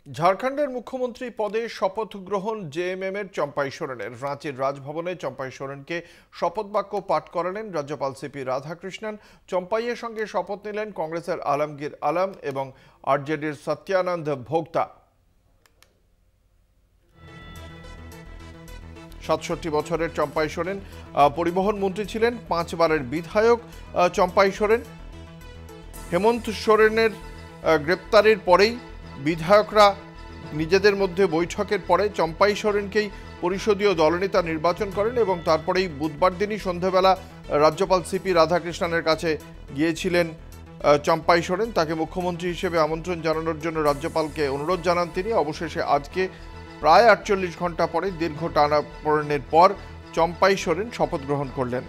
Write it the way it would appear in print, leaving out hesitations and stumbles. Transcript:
ঝাড়খণ্ডের মুখ্যমন্ত্রী পদে শপথ গ্রহণ জেএমএম এর চম্পাই সোরেনের। রাঁচির রাজভবনে চম্পাই সোরেনকে শপথ বাক্য পাঠ করালেন রাজ্যপাল সিপি রাধাকৃষ্ণন। চম্পাইয়ের সঙ্গে শপথ নিলেন কংগ্রেসের আলমগীর আলম এবং আরজেডির সত্যানন্দ ভোক্তা। ৬৭ বছরের চম্পাই সোরেন পরিবহন মন্ত্রী ছিলেন, ৫ বারের বিধায়ক চম্পাই সোরেন। হেমন্ত সোরেনের গ্রেপ্তারের পরেই বিধায়করা নিজেদের মধ্যে বৈঠকের পরে চম্পাই সোরেনকেই পরিষদীয় দলনেতা নির্বাচন করেন এবং তারপরেই বুধবার দিনই সন্ধ্যাবেলা রাজ্যপাল সিপি রাধাকৃষ্ণনের কাছে গিয়েছিলেন চম্পাই সোরেন। তাকে মুখ্যমন্ত্রী হিসেবে আমন্ত্রণ জানানোর জন্য রাজ্যপালকে অনুরোধ জানান তিনি। অবশেষে আজকে প্রায় ৪৮ ঘন্টা পরে দীর্ঘ টানাপোড়েনের পর চম্পাই সোরেন শপথ গ্রহণ করলেন।